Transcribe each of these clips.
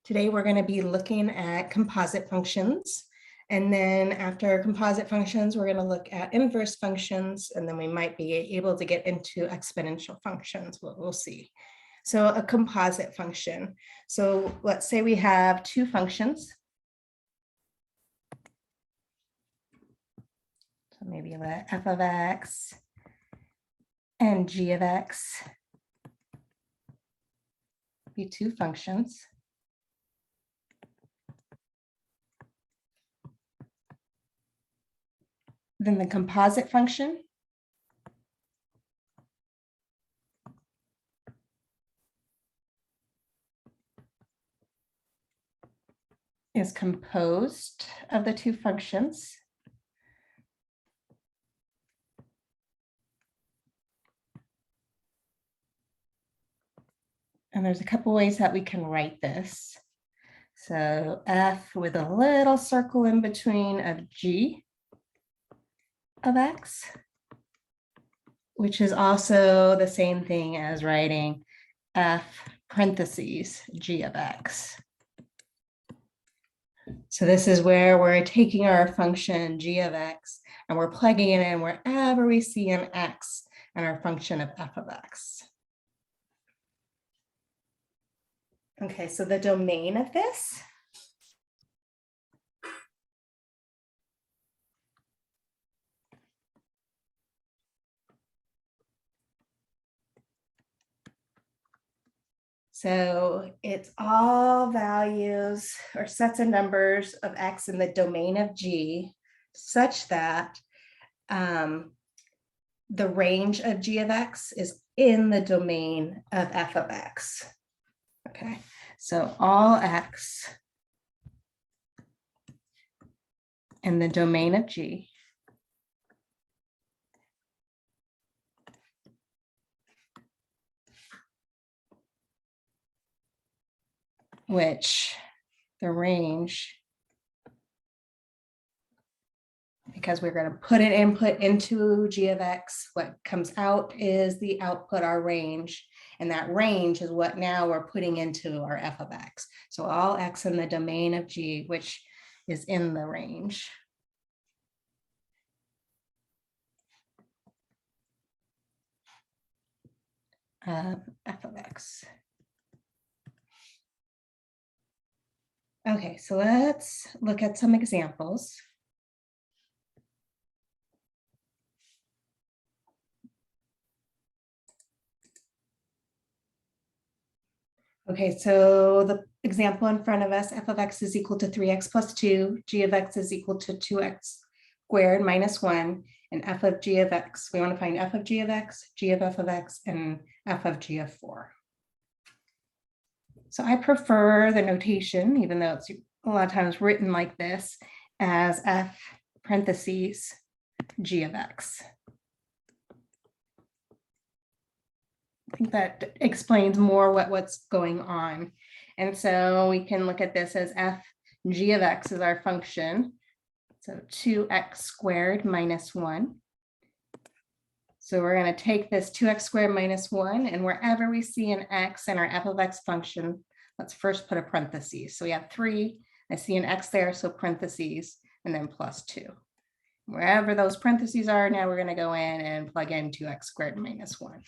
Today, we're going to be looking at composite functions. And then after composite functions, we're going to look at inverse functions, and then we might be able to get into exponential functions. We'll see. So a composite function. So let's say we have two functions. So maybe let f of x and g of x be two functions. Then the composite function is composed of the two functions. And there's a couple ways that we can write this. So f with a little circle in between of g of x, which is also the same thing as writing f parentheses g of x. So this is where we're taking our function g of x and we're plugging it in wherever we see an x and our function of f of x. Okay, so the domain of this so it's all values or sets of numbers of x in the domain of g such that the range of g of x is in the domain of f of x. Okay, so all x in the domain of g which the range, because we're going to put an input into g of x, what comes out is the output, our range, and that range is what now we're putting into our f of x. So all x in the domain of g, which is in the range. F of x. Okay, so let's look at some examples. Okay, so the example in front of us, f of x is equal to 3x plus 2, g of x is equal to 2x squared minus 1, and f of g of x. We want to find f of g of x, g of f of x, and f of g of 4. So I prefer the notation, even though it's a lot of times written like this, as f parentheses g of x. I think that explains more what's going on. And so we can look at this as f g of x is our function. So 2x squared minus 1. So we're going to take this 2x squared minus 1, and wherever we see an x in our f of x function, let's first put a parentheses. So we have 3, I see an x there, so parentheses, and then plus 2. Wherever those parentheses are, now we're going to go in and plug in 2x squared minus 1.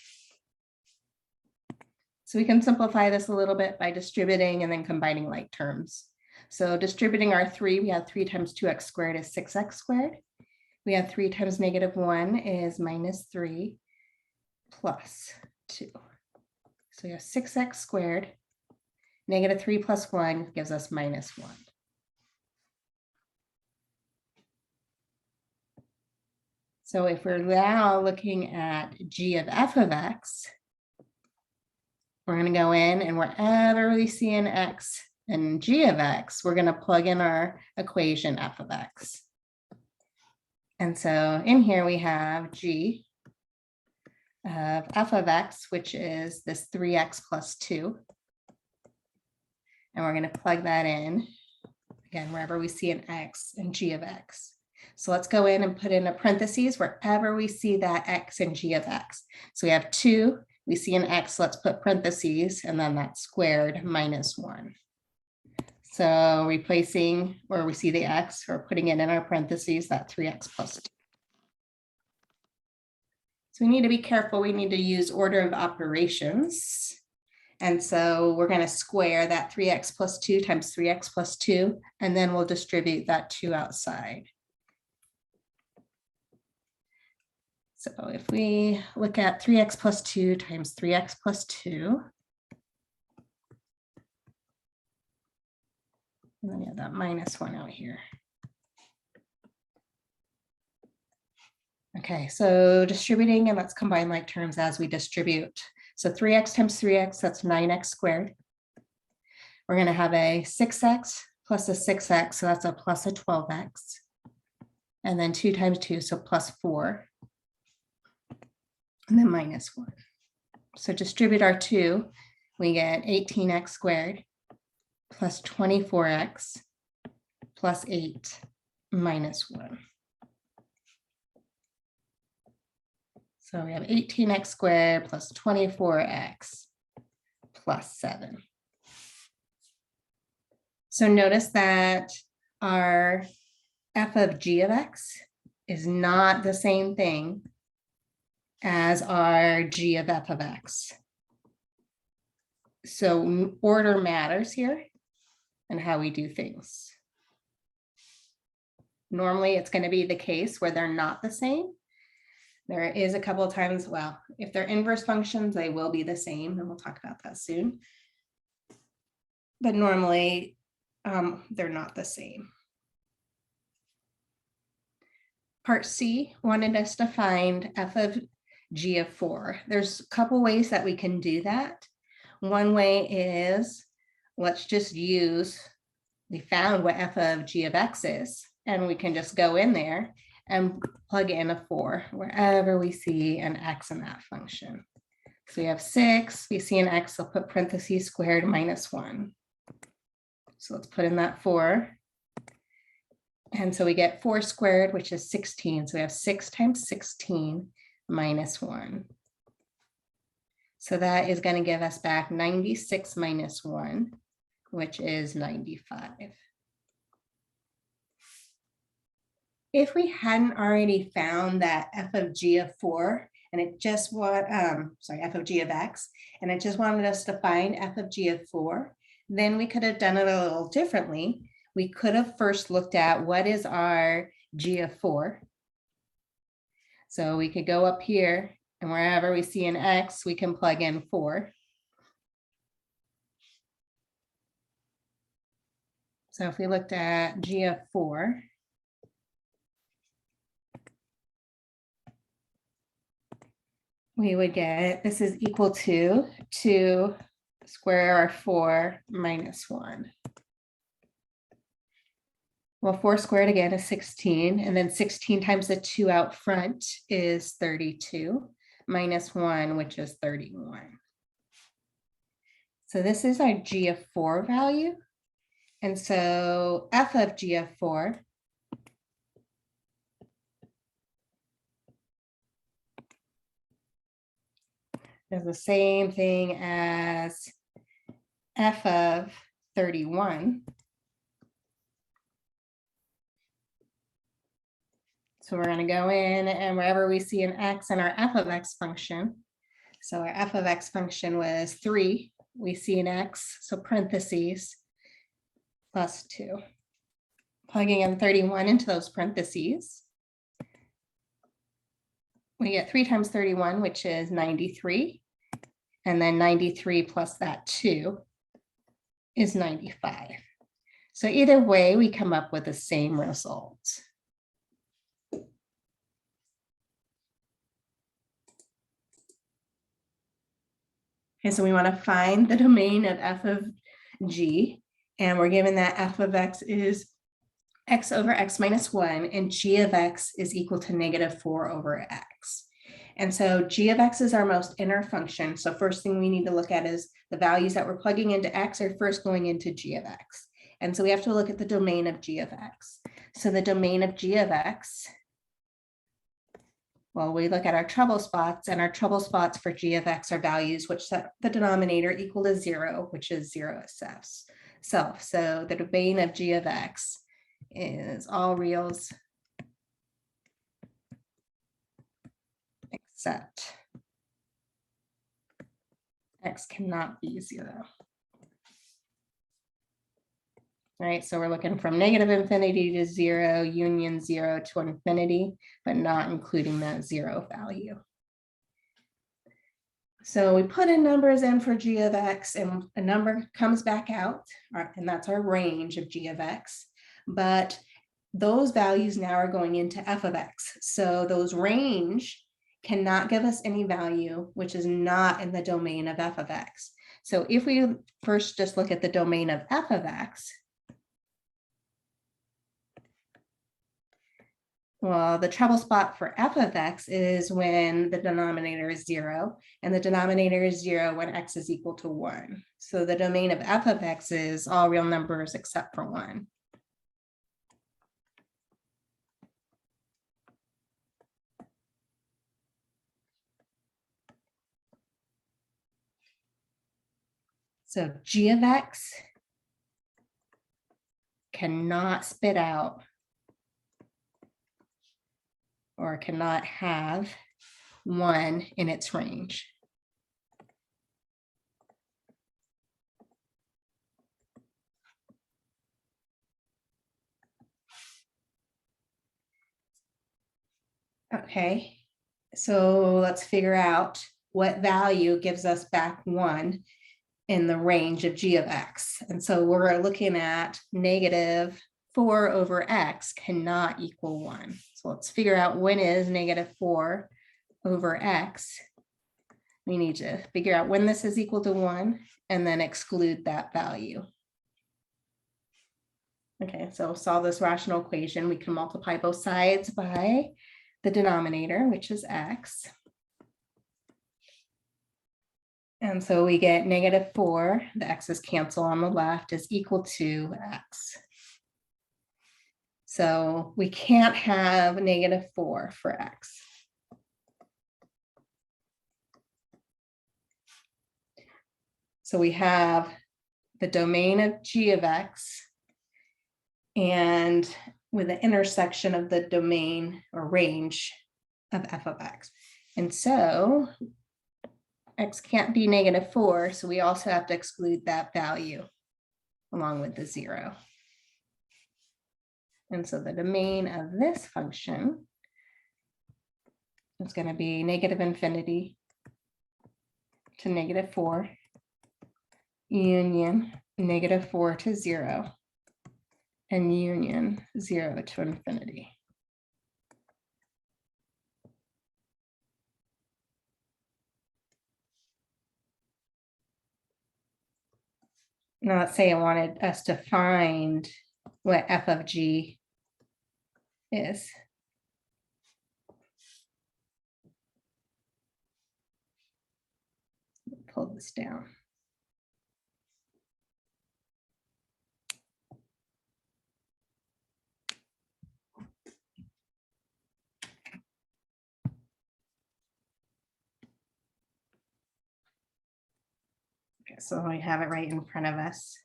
So we can simplify this a little bit by distributing and then combining like terms. So distributing our 3, we have 3 times 2x squared is 6x squared. We have 3 times negative 1 is minus 3 plus 2. So we have 6x squared. Negative 3 plus 1 gives us minus 1. So if we're now looking at g of f of x, we're going to go in and wherever we see an x and g of x, we're going to plug in our equation f of x. And so in here we have g of f of x, which is this 3x plus 2. And we're going to plug that in, again, wherever we see an x and g of x. So let's go in and put in a parentheses wherever we see that x and g of x. So we have 2. We see an x, let's put parentheses, and then that's squared minus 1. So replacing where we see the x or putting it in our parentheses, that 3x plus 2. So we need to be careful. We need to use order of operations. And so we're going to square that 3x plus 2 times 3x plus 2, and then we'll distribute that 2 outside. So if we look at 3x plus 2 times 3x plus 2, and then you have that minus 1 out here. Okay, so distributing, and let's combine like terms as we distribute. So 3x times 3x, that's 9x squared. We're going to have a 6x plus a 6x, so that's a plus a 12x. And then 2 times 2, so plus 4. And then minus 1. So distribute our 2, we get 18x squared plus 24x plus 8 minus 1. So we have 18x squared plus 24x plus 7. So notice that our f of g of x is not the same thing as our g of f of x. So order matters here and how we do things. Normally it's going to be the case where they're not the same. There is a couple of times, well, if they're inverse functions, they will be the same, and we'll talk about that soon. But normally they're not the same. Part C wanted us to find f of g of 4. There's a couple ways that we can do that. One way is, let's just use, we found what f of g of x is, and we can just go in there and plug in a 4 wherever we see an x in that function. So we have 6, we see an x, I'll put parentheses squared minus 1. So let's put in that 4. And so we get 4 squared, which is 16. So we have 6 times 16 minus 1. So that is going to give us back 96 minus 1, which is 95. If we hadn't already found that f of g of 4, and it just f of g of x, and it just wanted us to find f of g of 4, then we could have done it a little differently. We could have first looked at what is our g of 4. So we could go up here, and wherever we see an x, we can plug in 4. So if we looked at g of 4, we would get, this is equal to 2 square our 4 minus 1. Well, 4 squared again is 16, and then 16 times the 2 out front is 32, minus 1, which is 31. So this is our g of 4 value. And so f of g of 4 is the same thing as f of 31. So we're going to go in, and wherever we see an x in our f of x function, so our f of x function was 3, we see an x, so parentheses, plus 2. Plugging in 31 into those parentheses, we get 3 times 31, which is 93. And then 93 plus that 2 is 95. So either way, we come up with the same result. Okay, so we want to find the domain of f of g, and we're given that f of x is x over x minus 1, and g of x is equal to negative 4 over x. And so g of x is our most inner function. So first thing we need to look at is the values that we're plugging into x are first going into g of x. And so we have to look at the domain of g of x. So the domain of g of x, well, we look at our trouble spots, and our trouble spots for g of x are values which set the denominator equal to 0, which is 0 SF. itself. So the domain of g of x is all reals except x cannot be 0. Right, so we're looking from negative infinity to 0, union 0 to infinity, but not including that 0 value. So we put in numbers in for g of x, and a number comes back out, and that's our range of g of x. But those values now are going into f of x. So those range cannot give us any value, which is not in the domain of f of x. So if we first just look at the domain of f of x, well, the trouble spot for f of x is when the denominator is 0, and the denominator is 0 when x is equal to 1. So the domain of f of x is all real numbers except for 1. So g of x cannot spit out or cannot have 1 in its range. Okay, so let's figure out what value gives us back 1 in the range of g of x. And so we're looking at negative 4 over x cannot equal 1. So let's figure out when is negative 4 over x. We need to figure out when this is equal to 1 and then exclude that value. Okay, so solve this rational equation. We can multiply both sides by the denominator, which is x. And so we get negative 4, the x's cancel on the left, is equal to x. So we can't have negative 4 for x. So we have the domain of g of x, and with the intersection of the domain or range of f of x. And so x can't be negative 4, so we also have to exclude that value along with the 0. And so the domain of this function is going to be negative infinity to negative 4, union negative 4 to 0, and union 0 to infinity. Now let's say I wanted us to find what f of g is. Pull this down. Okay, so we have it right in front of us.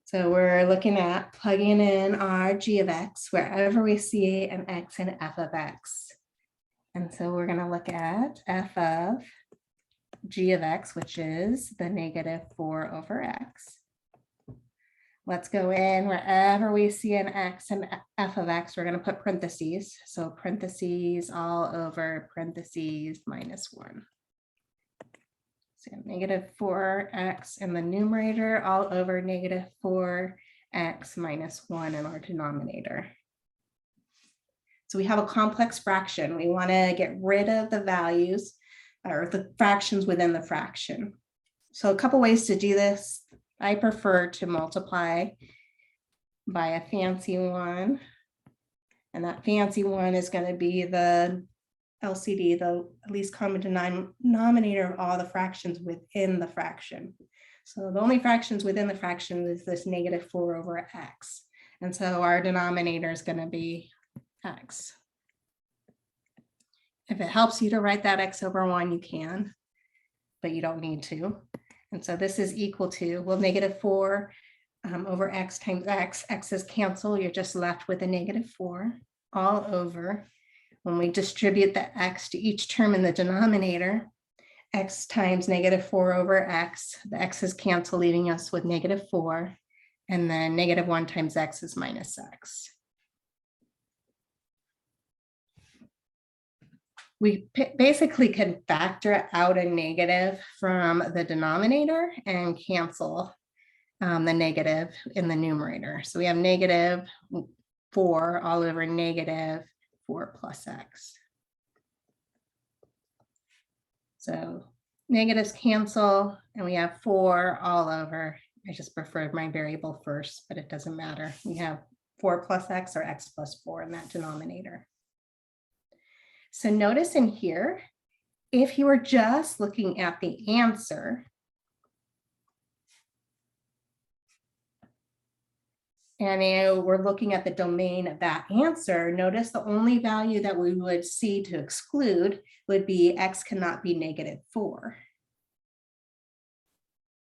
So we're looking at plugging in our g of x wherever we see an x in f of x. And so we're going to look at f of g of x, which is the negative 4 over x. Let's go in wherever we see an x in f of x, we're going to put parentheses. So parentheses all over parentheses minus 1. So negative 4x in the numerator all over negative 4x minus 1 in our denominator. So we have a complex fraction. We want to get rid of the values or the fractions within the fraction. So a couple ways to do this. I prefer to multiply by a fancy one. And that fancy one is going to be the LCD, the least common denominator of all the fractions within the fraction. So the only fractions within the fraction is this negative 4 over x. And so our denominator is going to be x. If it helps you to write that x over 1, you can, but you don't need to. And so this is equal to, well, -4 over x times x. X's cancel. You're just left with a -4 all over. When we distribute the x to each term in the denominator, x times -4 over x, the x's cancel, leaving us with -4. And then -1 times x is -x. We basically can factor out a negative from the denominator and cancel the negative in the numerator. So we have -4 all over -4 plus x. So negatives cancel, and we have 4 all over. I just preferred my variable first, but it doesn't matter. We have 4 plus x or x plus 4 in that denominator. So notice in here, if you were just looking at the answer, and we're looking at the domain of that answer, notice the only value that we would see to exclude would be x cannot be -4.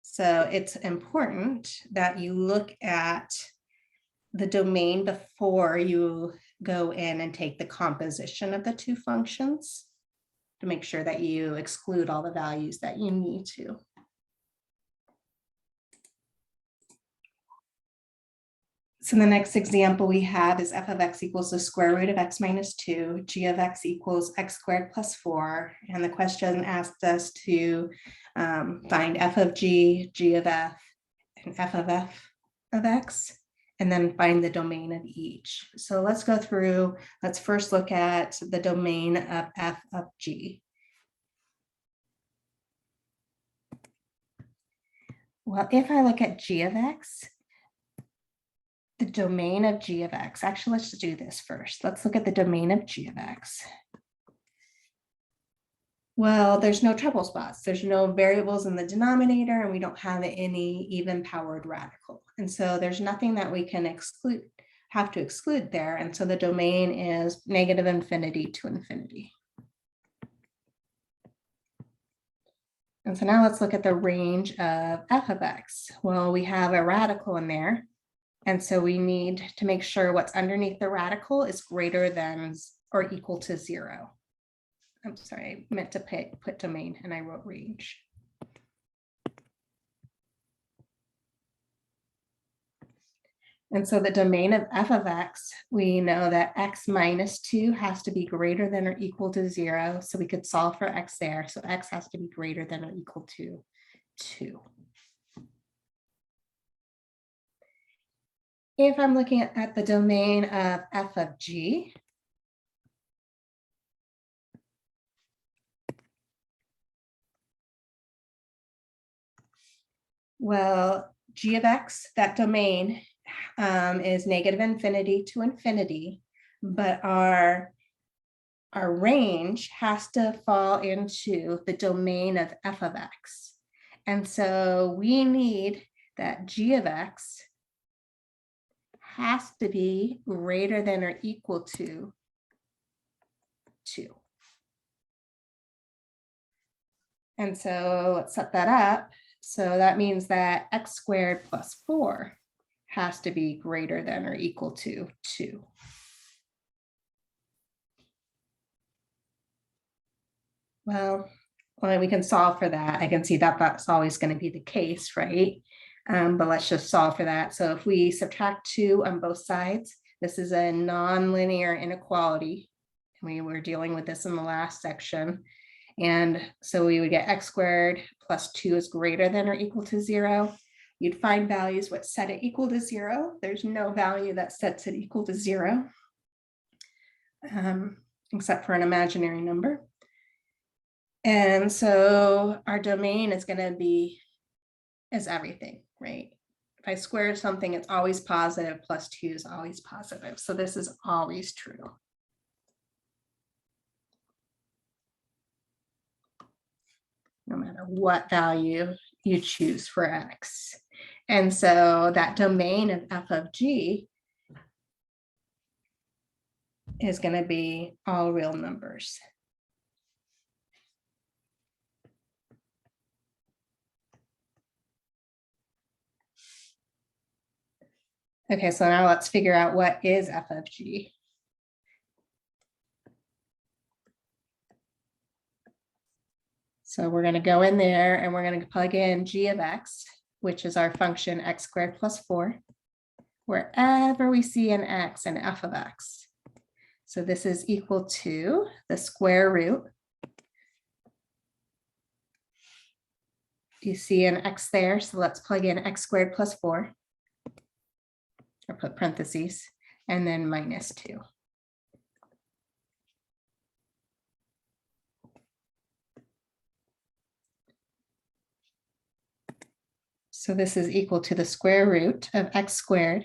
So it's important that you look at the domain before you go in and take the composition of the two functions to make sure that you exclude all the values that you need to. So the next example we have is f of x equals the square root of x minus 2, g of x equals x squared plus 4. And the question asked us to find f of g, g of f, and f of x, and then find the domain of each. So let's go through, let's first look at the domain of f of g. Well, if I look at g of x, the domain of g of x, actually, let's just do this first. Let's look at the domain of g of x. Well, there's no trouble spots. There's no variables in the denominator, and we don't have any even powered radical. And so there's nothing that we can have to exclude there. And so the domain is -infinity to infinity. And so now let's look at the range of f of x. Well, we have a radical in there. And so we need to make sure what's underneath the radical is greater than or equal to 0. I'm sorry, I meant to put domain and I wrote range. And so the domain of f of x, we know that x minus 2 has to be greater than or equal to 0. So we could solve for x there. So x has to be greater than or equal to 2. If I'm looking at the domain of f of g, well, g of x, that domain is -infinity to infinity, but our range has to fall into the domain of f of x. And so we need that g of x has to be greater than or equal to 2. And so let's set that up. So that means that x squared plus 4 has to be greater than or equal to 2. Well, we can solve for that. I can see that that's always going to be the case, right? But let's just solve for that. So if we subtract 2 on both sides, this is a nonlinear inequality. We were dealing with this in the last section. And so we would get x squared plus 2 is greater than or equal to 0. You'd find values what set it equal to 0. There's no value that sets it equal to 0, except for an imaginary number. And so our domain is going to be is everything, right? If I square something, it's always positive, plus 2 is always positive. So this is always true. No matter what value you choose for x. And so that domain of f of g is going to be all real numbers. Okay, so now let's figure out what is f of g. So we're going to go in there and we're going to plug in g of x, which is our function x squared plus 4, wherever we see an x and f of x. So this is equal to the square root. You see an x there, so let's plug in x squared plus 4, or put parentheses, and then minus 2. So this is equal to the square root of x squared.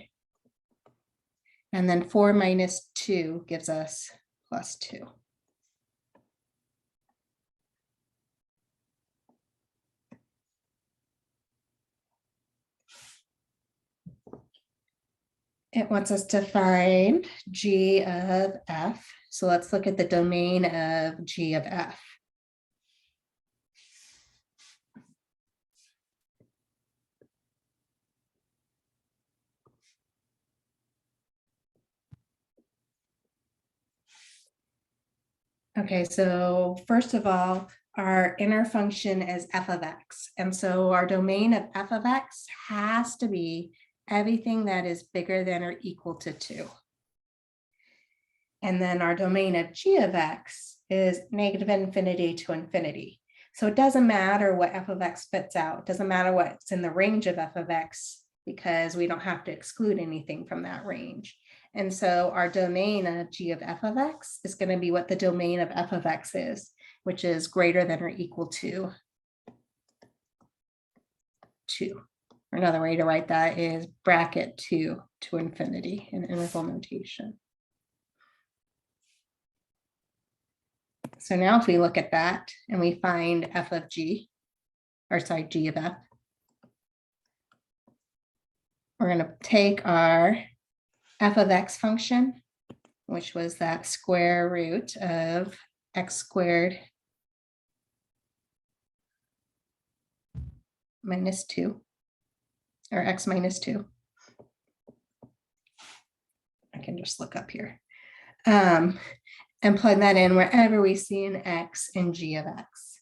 And then 4 minus 2 gives us plus 2. It wants us to find g of f. So let's look at the domain of g of f. Okay, so first of all, our inner function is f of x. And so our domain of f of x has to be everything that is bigger than or equal to 2. And then our domain of g of x is negative infinity to infinity. So it doesn't matter what f of x spits out. It doesn't matter what's in the range of f of x, because we don't have to exclude anything from that range. And so our domain of g of f of x is going to be what the domain of f of x is, which is greater than or equal to 2. Another way to write that is bracket 2 to infinity in interval notation. So now if we look at that and we find f of g, or sorry, g of f, we're going to take our f of x function, which was that square root of x squared minus 2, or x minus 2. I can just look up here. And plug that in wherever we see an x in g of x.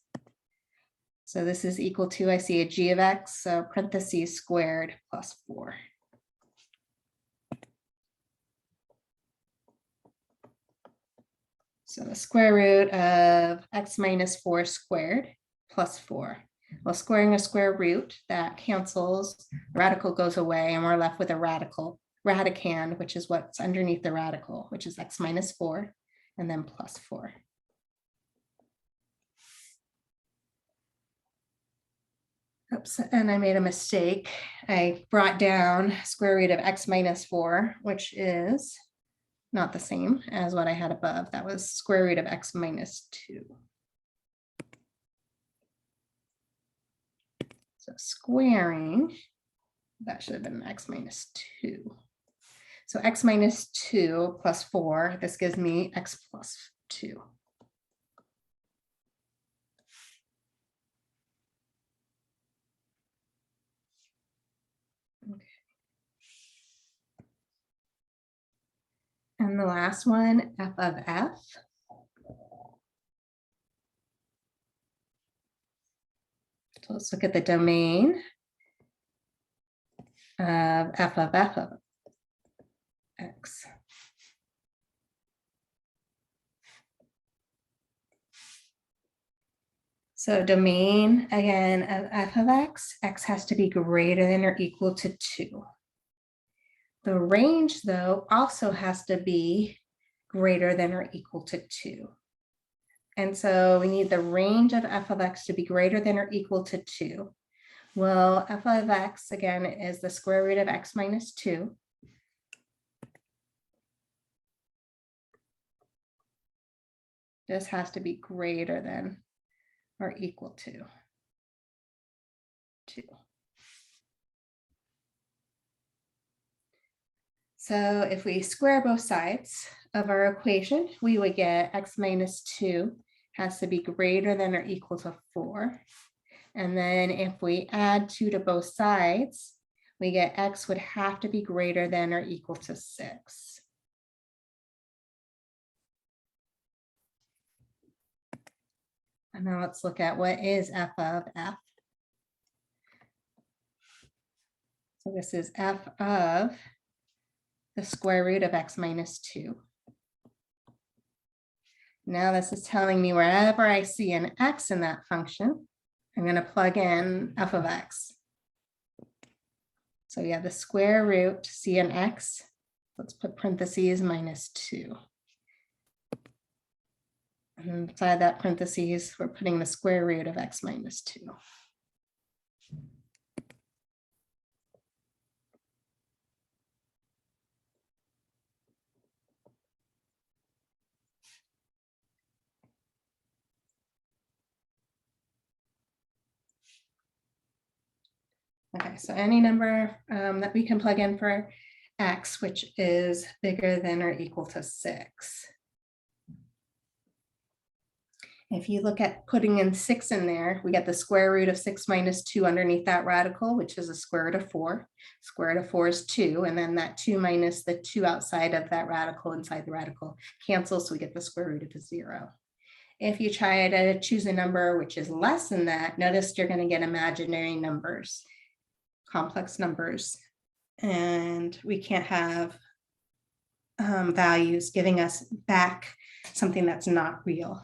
So this is equal to, I see a g of x, so parentheses squared plus 4. So the square root of x minus 4 squared plus 4. Well, squaring a square root, that cancels, radical goes away, and we're left with a radicand, which is what's underneath the radical, which is x minus 4, and then plus 4. Oops, and I made a mistake. I brought down square root of x minus 4, which is not the same as what I had above. That was square root of x minus 2. So squaring, that should have been x minus 2. So x minus 2 plus 4, this gives me x plus 2. Okay. And the last one, f of f. So let's look at the domain of f of x. So domain, again, of f of x, x has to be greater than or equal to 2. The range, though, also has to be greater than or equal to 2. And so we need the range of f of x to be greater than or equal to 2. Well, f of x, again, is the square root of x minus 2. This has to be greater than or equal to 2. So if we square both sides of our equation, we would get x minus 2 has to be greater than or equal to 4. And then if we add 2 to both sides, we get x would have to be greater than or equal to 6. And now let's look at what is f of f. So this is f of the square root of x minus 2. Now this is telling me wherever I see an x in that function, I'm going to plug in f of x. So we have the square root, see an x, let's put parentheses minus 2. And inside that parentheses, we're putting the square root of x minus 2. Okay, so any number that we can plug in for x, which is bigger than or equal to 6. If you look at putting in 6 in there, we get the square root of 6 minus 2 underneath that radical, which is the square root of 4. Square root of 4 is 2, and then that 2 minus the 2 outside of that radical inside the radical cancels, so we get the square root of 0. If you try to choose a number which is less than that, notice you're going to get imaginary numbers, complex numbers, and we can't have values giving us back something that's not real.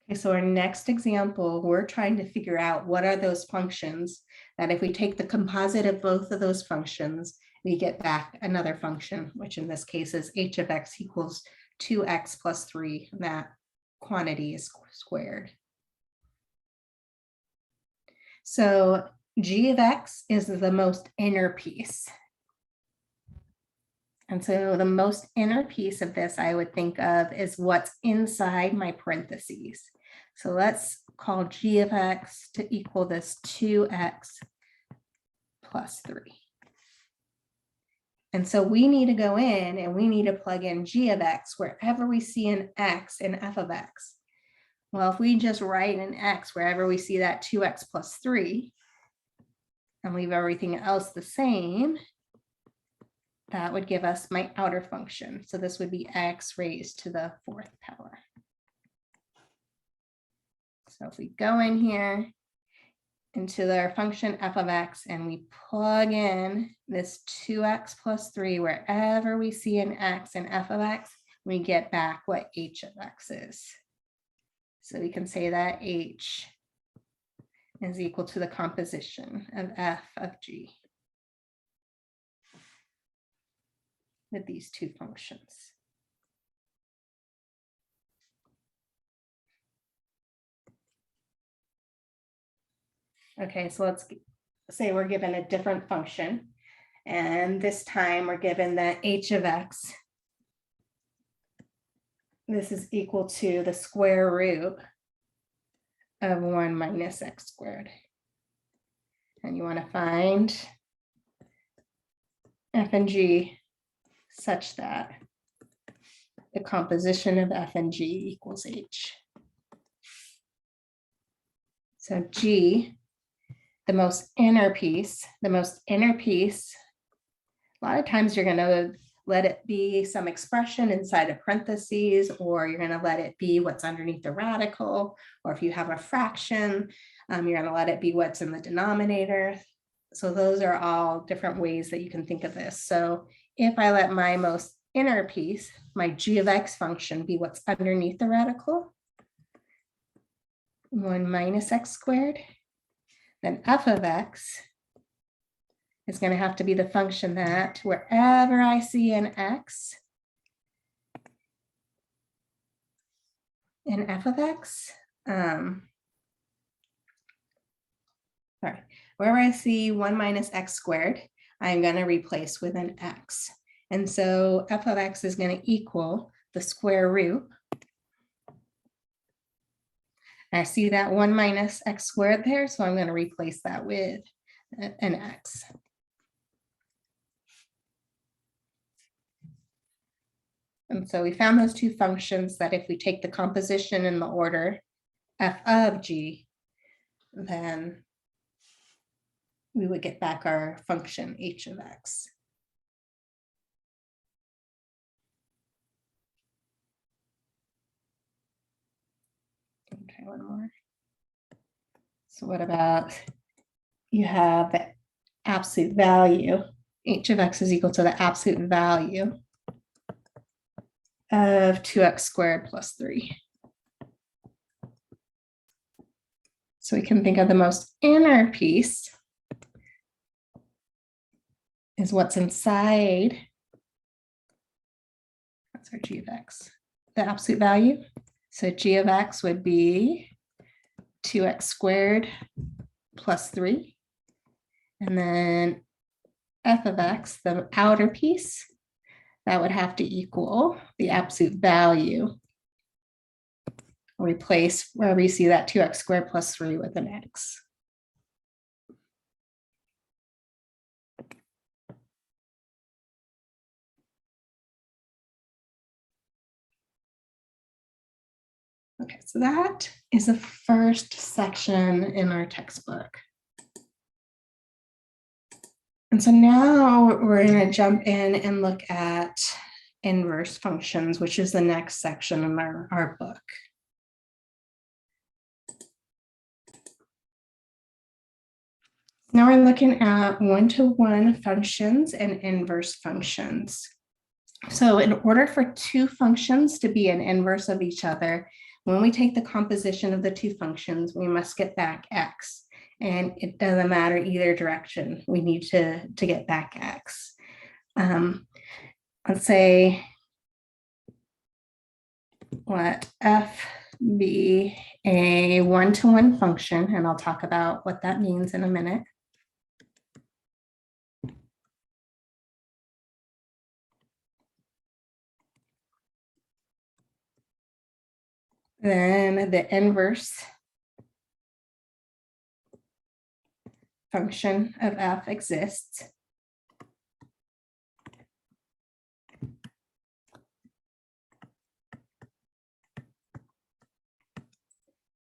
Okay, so our next example, we're trying to figure out what are those functions that if we take the composite of both of those functions, we get back another function, which in this case is h of x equals 2x plus 3. That quantity is squared. So g of x is the most inner piece. And so the most inner piece of this I would think of is what's inside my parentheses. So let's call g of x to equal this 2x plus 3. And so we need to go in and we need to plug in g of x wherever we see an x in f of x. Well, if we just write an x wherever we see that 2x plus 3 and leave everything else the same, that would give us my outer function. So this would be x raised to the 4th power. So if we go in here into their function f of x and we plug in this 2x plus 3 wherever we see an x in f of x, we get back what h of x is. So we can say that h is equal to the composition of f of g with these two functions. Okay, so let's say we're given a different function, and this time we're given that h of x. This is equal to the square root of 1 minus x squared. And you want to find f and g such that the composition of f and g equals h. So g, the most inner piece, a lot of times you're going to let it be some expression inside of parentheses, or you're going to let it be what's underneath the radical, or if you have a fraction, you're going to let it be what's in the denominator. So those are all different ways that you can think of this. So if I let my most inner piece, my g of x function, be what's underneath the radical, 1 minus x squared, then f of x is going to have to be the function that wherever I see an x in f of x, wherever I see 1 minus x squared, I'm going to replace with an x. And so f of x is going to equal the square root. I see that 1 minus x squared there, so I'm going to replace that with an x. And so we found those two functions that if we take the composition in the order f of g, then we would get back our function h of x. Okay, one more. So what about, you have the absolute value, h of x is equal to the absolute value of 2x squared plus 3. So we can think of the most inner piece is what's inside. That's our g of x, the absolute value. So g of x would be 2x squared plus 3. And then f of x, the outer piece, that would have to equal the absolute value. Replace where we see that 2x squared plus 3 with an x. Okay, so that is the first section in our textbook. And so now we're going to jump in and look at inverse functions, which is the next section in our book. Now we're looking at one-to-one functions and inverse functions. So in order for two functions to be an inverse of each other, when we take the composition of the two functions, we must get back x. And it doesn't matter either direction. We need to get back x. Let's say let f be a one-to-one function, and I'll talk about what that means in a minute. Then the inverse function of f exists.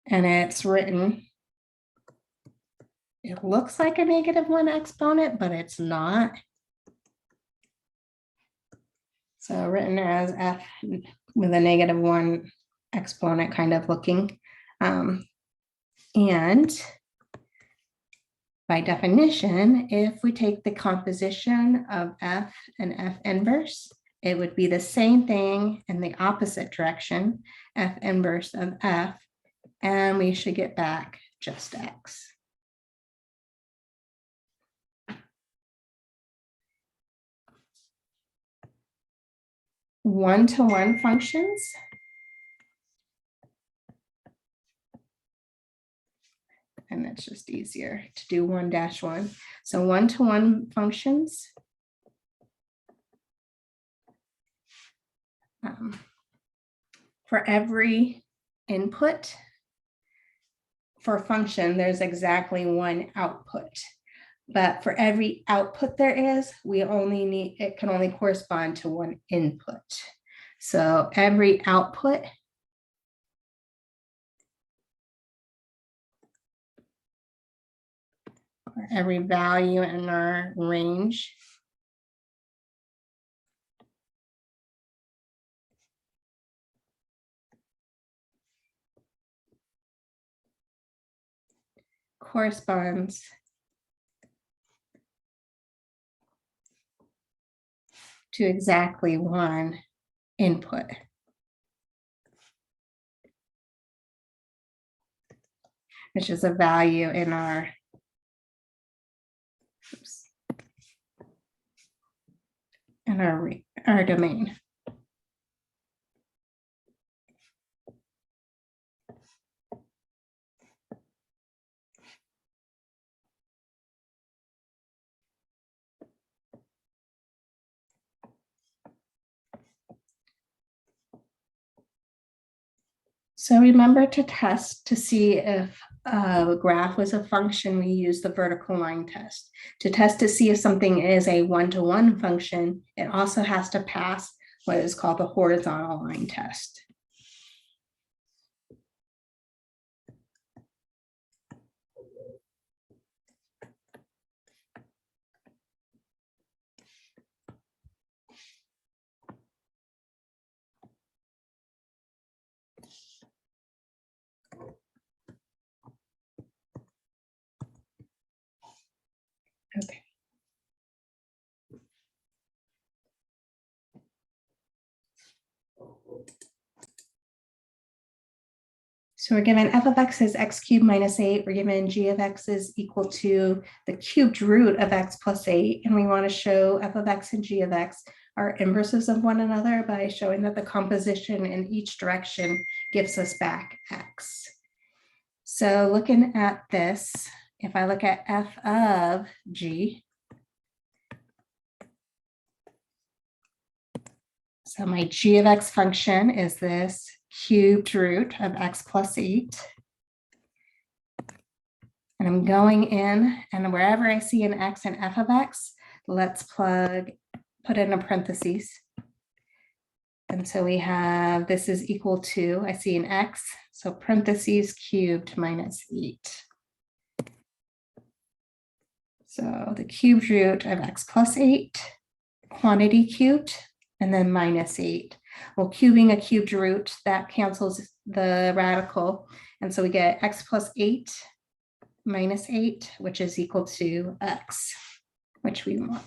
And it's written, it looks like a -1 exponent, but it's not. So written as f with a -1 exponent kind of looking. And by definition, if we take the composition of f and f inverse, it would be the same thing in the opposite direction, f inverse of f, and we should get back just x. One-to-one functions. And it's just easier to do 1-1. So one-to-one functions. For every input for a function, there's exactly one output. But for every output there is, it can only correspond to one input. So every output or every value in our range corresponds to exactly one input. Which is a value in our, our domain. So remember to test to see if a graph was a function, we use the vertical line test. To test to see if something is a one-to-one function, it also has to pass what is called the horizontal line test. So we're given f of x is x cubed minus 8. We're given g of x is equal to the cubed root of x plus 8. And we want to show f of x and g of x are inverses of one another by showing that the composition in each direction gives us back x. So looking at this, if I look at f of g, so my g of x function is this cubed root of x plus 8. And I'm going in, and wherever I see an x and f of x, let's put in a parentheses. And so we have, this is equal to, I see an x, so parentheses cubed minus 8. So the cubed root of x plus 8, quantity cubed, and then minus 8. Well, cubing a cubed root, that cancels the radical. And so we get x plus 8 minus 8, which is equal to x, which we want.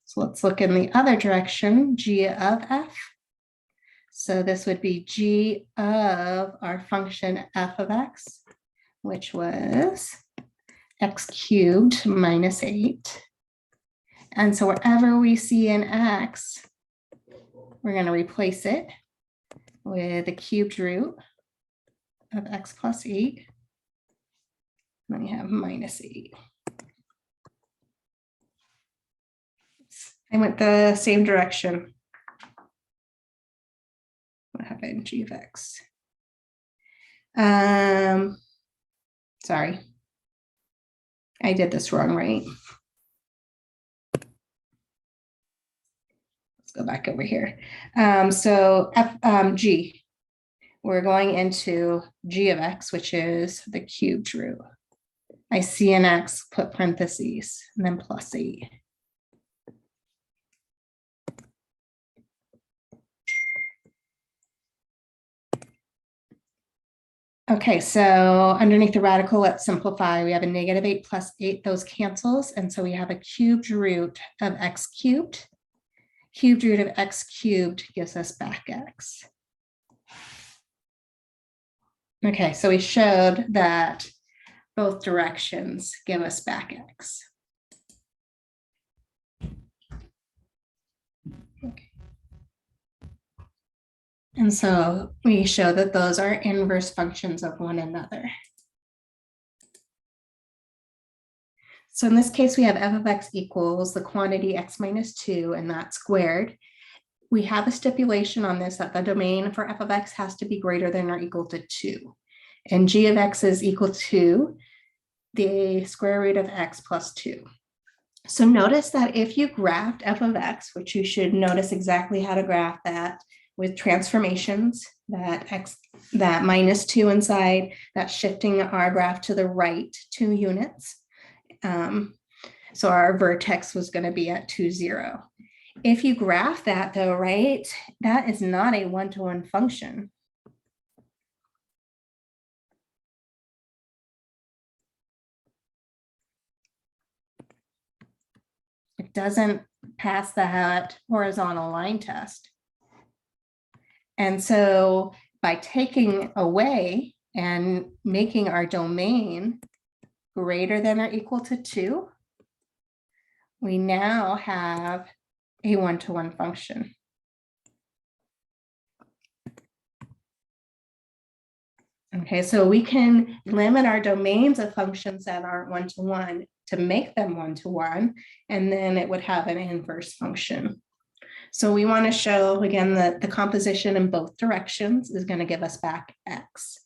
So let's look in the other direction, g of f. So this would be g of our function f of x, which was x cubed minus 8. And so wherever we see an x, we're going to replace it with the cubed root of x plus 8. And then we have minus 8. I went the same direction. What happened? G of x. Sorry. I did this wrong, right? Let's go back over here. So g, we're going into g of x, which is the cubed root. I see an x, put parentheses, and then plus 8. Okay, so underneath the radical, let's simplify. We have a negative 8 plus 8, those cancels. And so we have a cubed root of x cubed. Cubed root of x cubed gives us back x. Okay, so we showed that both directions give us back x. Okay. And so we show that those are inverse functions of one another. So in this case, we have f of x equals the quantity x minus 2, and that squared. We have a stipulation on this that the domain for f of x has to be greater than or equal to 2. And g of x is equal to the square root of x plus 2. So notice that if you graphed f of x, which you should notice exactly how to graph that with transformations, that minus 2 inside, that's shifting our graph to the right 2 units. So our vertex was going to be at 2, 0. If you graph that though, right, that is not a one-to-one function. It doesn't pass that horizontal line test. And so by taking away and making our domain greater than or equal to 2, we now have a one-to-one function. Okay, so we can limit our domains of functions that aren't one-to-one to make them one-to-one, and then it would have an inverse function. So we want to show, again, that the composition in both directions is going to give us back x.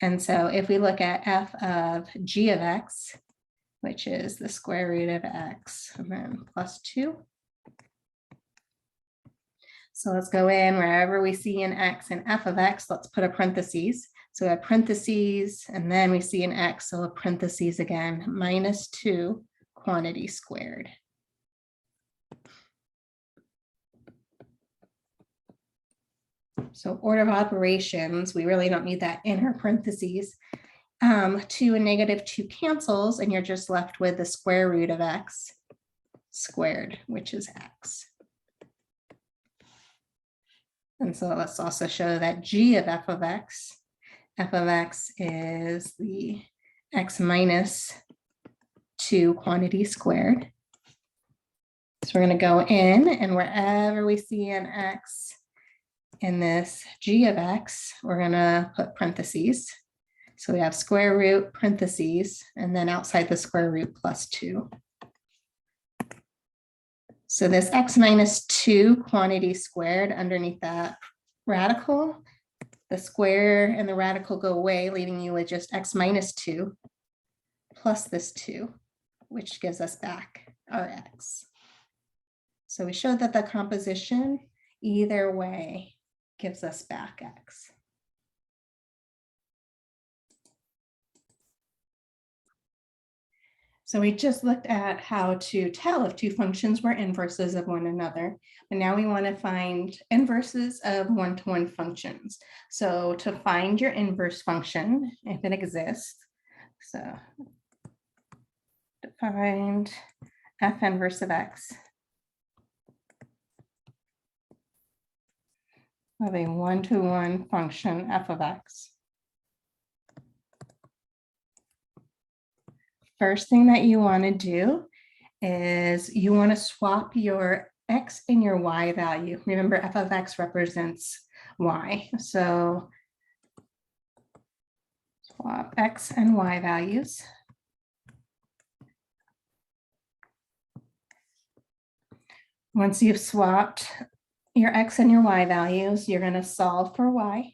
And so if we look at f of g of x, which is the square root of x, and then plus 2. So let's go in wherever we see an x and f of x, let's put a parentheses. So we have parentheses, and then we see an x, so a parentheses again, minus 2 quantity squared. So order of operations, we really don't need that inner parentheses. 2 and negative 2 cancels, and you're just left with the square root of x squared, which is x. And so let's also show that g of f of x is the x minus 2 quantity squared. So we're going to go in, and wherever we see an x in this g of x, we're going to put parentheses. So we have square root, parentheses, and then outside the square root plus 2. So this x minus 2 quantity squared underneath that radical, the square and the radical go away, leaving you with just x minus 2 plus this 2, which gives us back our x. So we showed that the composition either way gives us back x. So we just looked at how to tell if two functions were inverses of one another, but now we want to find inverses of one-to-one functions. So to find your inverse function, if it exists, so to find f inverse of x of a one-to-one function f of x. First thing that you want to do is you want to swap your x and your y value. Remember, f of x represents y. So swap x and y values. Once you've swapped your x and your y values, you're going to solve for y.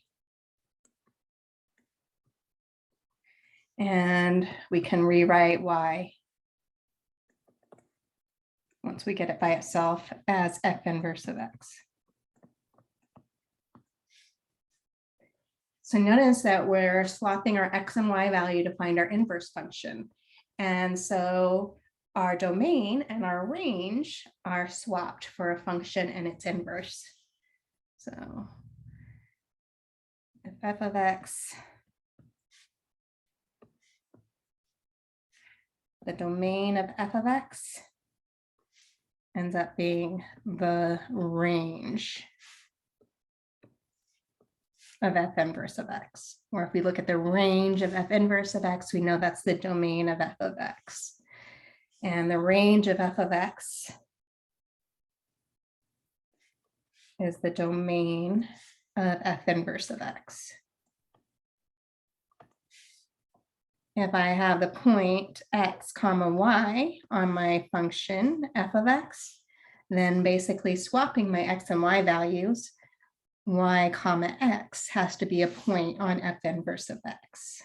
And we can rewrite y, once we get it by itself, as f inverse of x. So notice that we're swapping our x and y value to find our inverse function. And so our domain and our range are swapped for a function and its inverse. So if f of x, the domain of f of x ends up being the range of f inverse of x. Or if we look at the range of f inverse of x, we know that's the domain of f of x. And the range of f of x is the domain of f inverse of x. If I have the point x comma y on my function f of x, then basically swapping my x and y values, y comma x has to be a point on f inverse of x.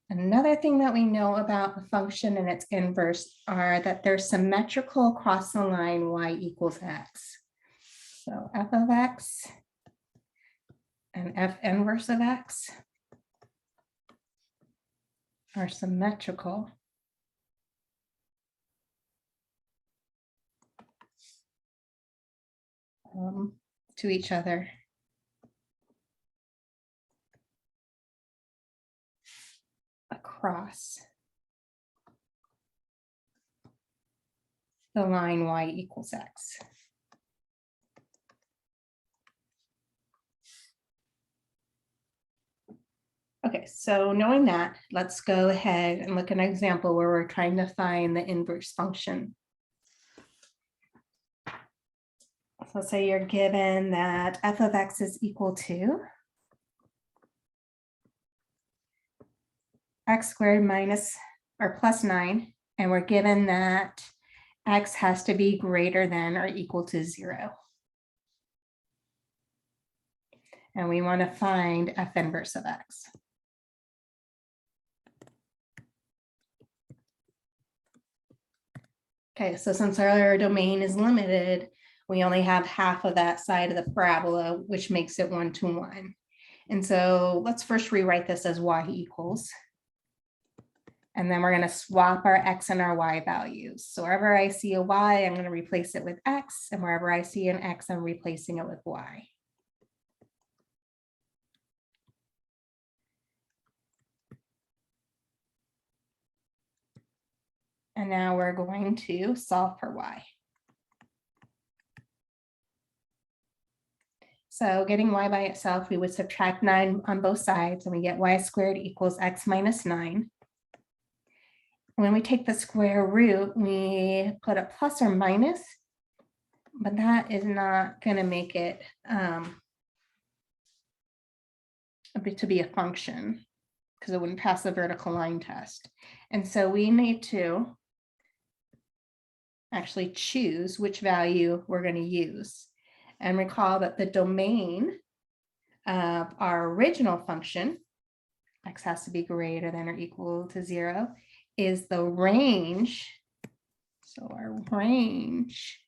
Another thing that we know about a function and its inverse are that they're symmetrical across the line y equals x. So f of x and f inverse of x are symmetrical to each other. Across the line y equals x. Okay, so knowing that, let's go ahead and look at an example where we're trying to find the inverse function. So say you're given that f of x is equal to x squared minus or plus 9, and we're given that x has to be greater than or equal to 0. And we want to find f inverse of x. Okay, so since our domain is limited, we only have half of that side of the parabola, which makes it 1-to-1. And so let's first rewrite this as y equals. And then we're going to swap our x and our y values. So wherever I see a y, I'm going to replace it with x. And wherever I see an x, I'm replacing it with y. And now we're going to solve for y. So getting y by itself, we would subtract 9 on both sides and we get y squared equals x minus 9. When we take the square root, we put a plus or minus, but that is not going to make it to be a function because it wouldn't pass the vertical line test. And so we need to actually choose which value we're going to use. And recall that the domain of our original function, x has to be greater than or equal to 0, is the range. So our range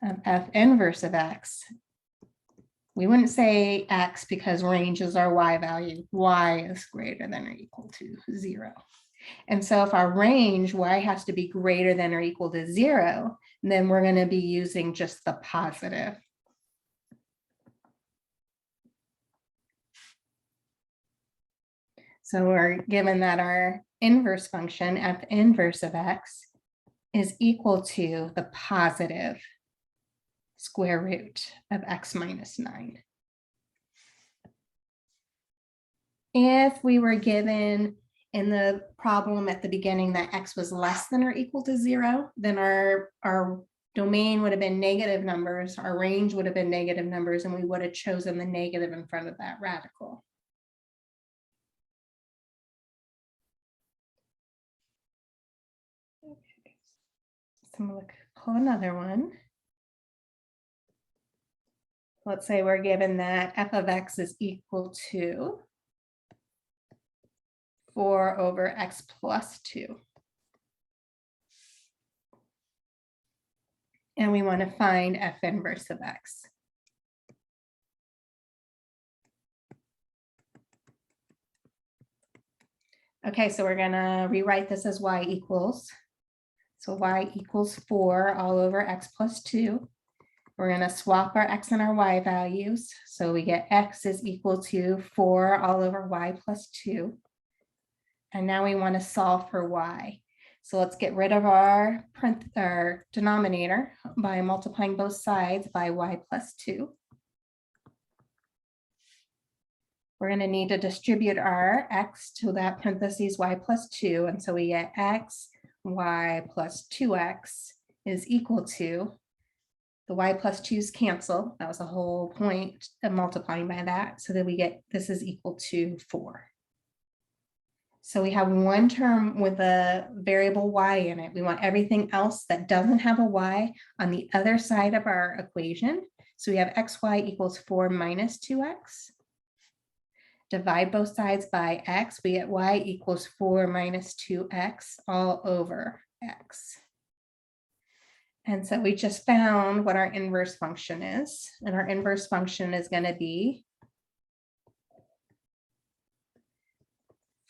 of f inverse of x, we wouldn't say x because range is our y value. Y is greater than or equal to 0. And so if our range y has to be greater than or equal to 0, then we're going to be using just the positive. So we're given that our inverse function, f inverse of x, is equal to the positive square root of x minus 9. If we were given in the problem at the beginning that x was less than or equal to 0, then our domain would have been negative numbers, our range would have been negative numbers, and we would have chosen the negative in front of that radical. Okay. So I'm going to pull another one. Let's say we're given that f of x is equal to 4 over x plus 2. And we want to find f inverse of x. Okay, so we're going to rewrite this as y equals. So y equals 4 all over x plus 2. We're going to swap our x and our y values. So we get x is equal to 4 all over y plus 2. And now we want to solve for y. So let's get rid of our denominator by multiplying both sides by y plus 2. We're going to need to distribute our x to that parentheses y plus 2. And so we get x, y plus 2x is equal to, the y plus 2's cancel. That was the whole point of multiplying by that. So that we get this is equal to 4. So we have one term with a variable y in it. We want everything else that doesn't have a y on the other side of our equation. So we have xy equals 4 minus 2x. Divide both sides by x. We get y equals 4 minus 2x all over x. And so we just found what our inverse function is. And our inverse function is going to be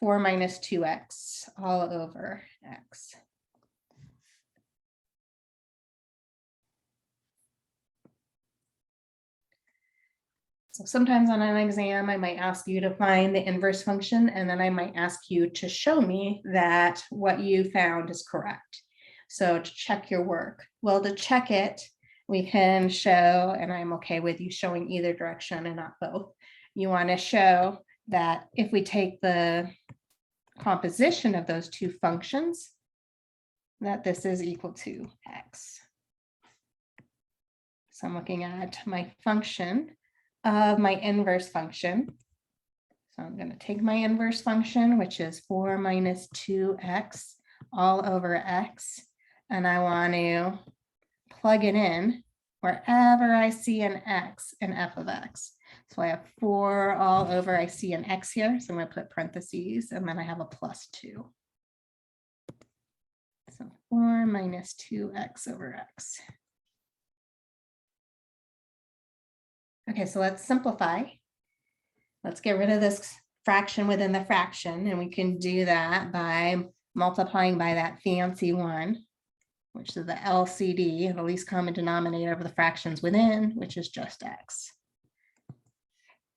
4 minus 2x all over x. So sometimes on an exam, I might ask you to find the inverse function, and then I might ask you to show me that what you found is correct. So to check your work, well, to check it, we can show, and I'm okay with you showing either direction and not both. You want to show that if we take the composition of those two functions, that this is equal to x. So I'm looking at my function of my inverse function. So I'm going to take my inverse function, which is 4 minus 2x all over x, and I want to plug it in wherever I see an x in f of x. So I have 4 all over, I see an x here, so I'm going to put parentheses, and then I have a plus 2. So 4 minus 2x over x. Okay, so let's simplify. Let's get rid of this fraction within the fraction, and we can do that by multiplying by that fancy one, which is the LCD, the least common denominator of the fractions within, which is just x.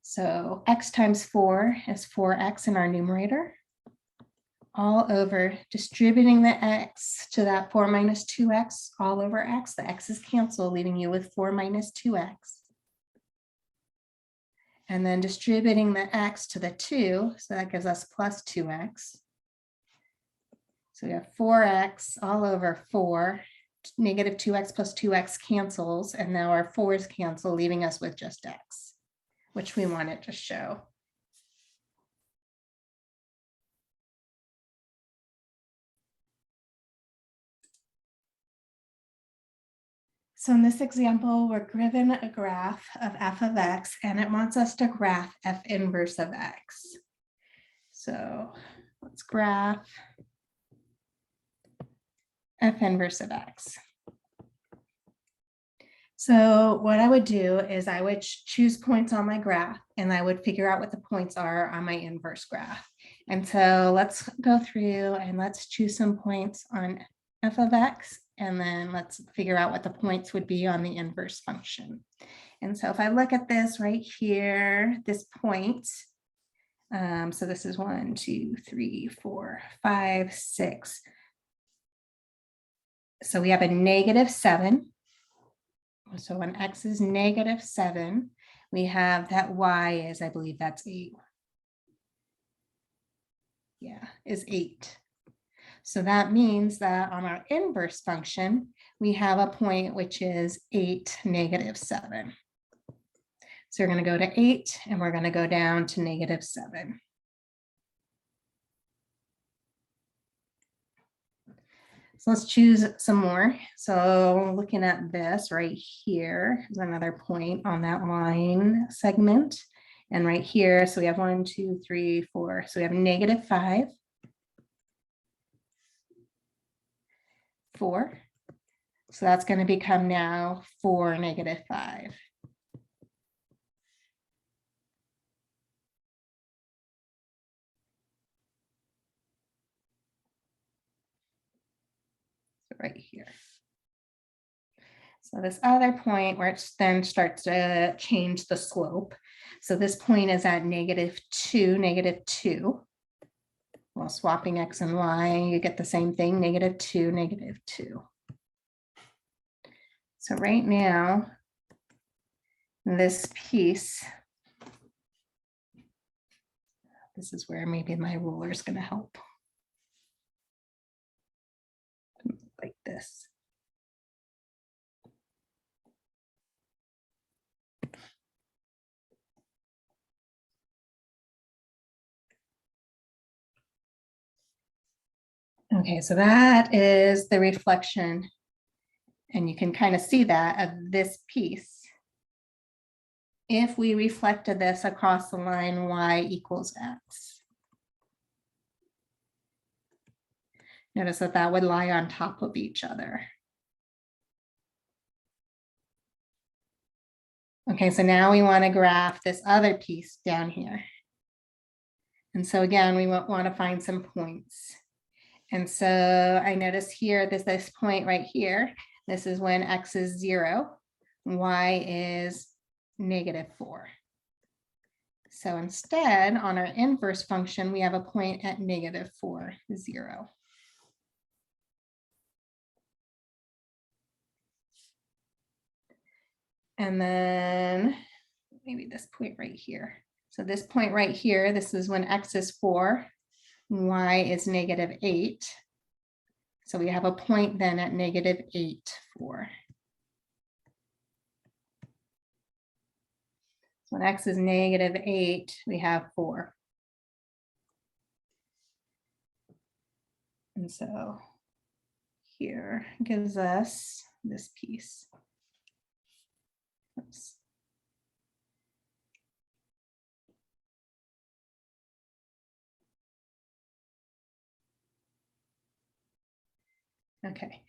So x times 4 is 4x in our numerator, all over distributing the x to that 4 minus 2x all over x. The x's cancel, leaving you with 4 minus 2x. and then distributing the x to the 2, so that gives us plus 2x. So we have 4x all over 4. Negative 2x plus 2x cancels, and now our 4's cancel, leaving us with just x, which we want it to show. So in this example, we're given a graph of f of x, and it wants us to graph f inverse of x. So let's graph f inverse of x. So what I would do is I would choose points on my graph, and I would figure out what the points are on my inverse graph. And so let's go through and let's choose some points on f of x, and then let's figure out what the points would be on the inverse function. And so if I look at this right here, this point, so this is 1, 2, 3, 4, 5, 6. So we have a -7. So when x is -7, we have that y is, I believe that's 8. Yeah, is 8. So that means that on our inverse function, we have a point which is 8, -7. So we're going to go to 8, and we're going to go down to -7. So let's choose some more. So looking at this right here is another point on that line segment. And right here, so we have 1, 2, 3, 4. So we have -5, 4. So that's going to become now 4, -5. So right here. So this other point where it then starts to change the slope. So this point is at -2, -2. Well, swapping x and y, you get the same thing, -2, -2. So right now, this piece, this is where maybe my ruler is going to help. Like this. Okay, so that is the reflection. And you can kind of see that of this piece. If we reflected this across the line y equals x. Notice that that would lie on top of each other. Okay, so now we want to graph this other piece down here. And so again, we want to find some points. And so I notice here, this point right here, this is when x is 0, y is -4. So instead, on our inverse function, we have a point at -4, 0. And then maybe this point right here. So this point right here, this is when x is 4, y is -8. So we have a point then at -8, 4. So when x is -8, we have 4. And so here gives us this piece. Oops. Okay.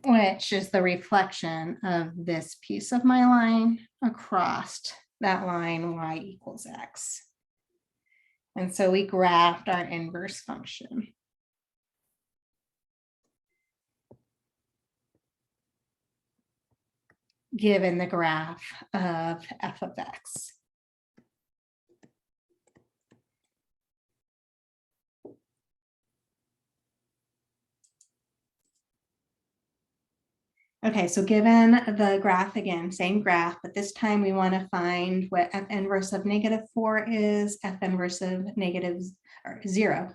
Which is the reflection of this piece of my line across that line y equals x. And so we graphed our inverse function. Given the graph of f of x. Okay, so given the graph again, same graph, but this time we want to find what f inverse of -4 is, f inverse of -0,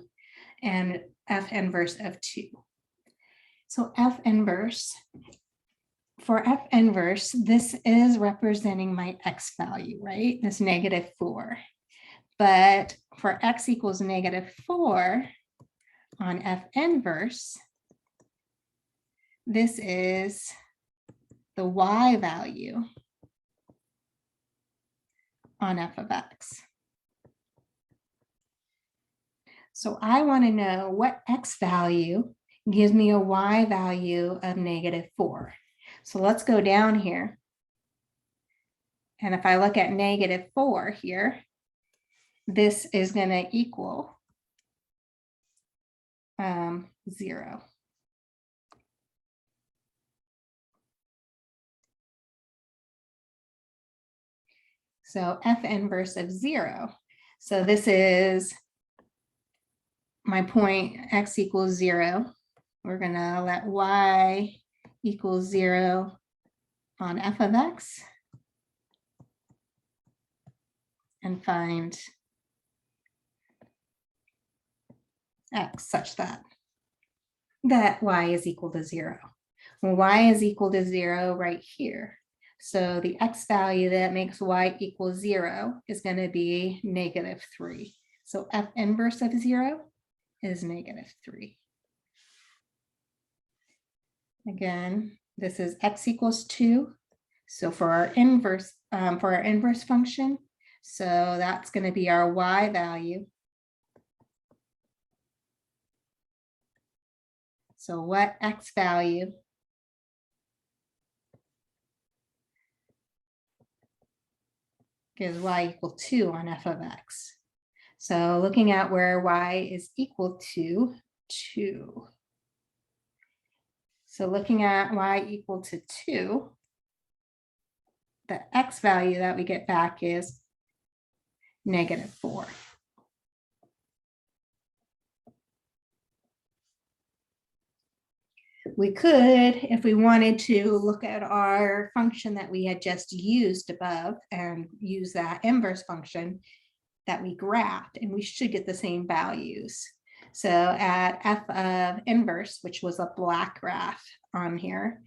and f inverse of 2. So f inverse, for f inverse, this is representing my x value, right? This -4. But for x equals -4 on f inverse, this is the y value on f of x. So I want to know what x value gives me a y value of -4. So let's go down here. And if I look at -4 here, this is going to equal 0. So f inverse of 0. So this is my point x equals 0. We're going to let y equals 0 on f of x and find x such that y is equal to 0. Well, y is equal to 0 right here. So the x value that makes y equal 0 is going to be -3. So f inverse of 0 is -3. Again, this is x equals 2. So for our inverse function, so that's going to be our y value. So what x value gives y equal 2 on f of x? So looking at where y is equal to 2. So looking at y equal to 2, the x value that we get back is -4. We could, if we wanted to, look at our function that we had just used above and use that inverse function that we graphed, and we should get the same values. So at f of inverse, which was a black graph on here,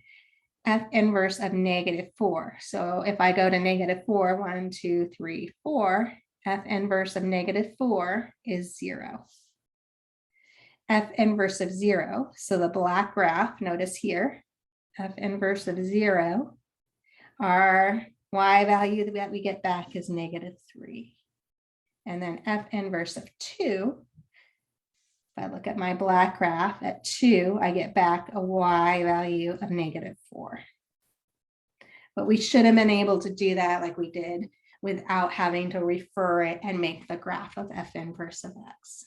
f inverse of -4. So if I go to -4, 1, 2, 3, 4, f inverse of -4 is 0. F inverse of 0, so the black graph, notice here, f inverse of 0, our y value that we get back is -3. And then f inverse of 2, if I look at my black graph, at 2, I get back a y value of -4. But we should have been able to do that like we did without having to refer it and make the graph of f inverse of x.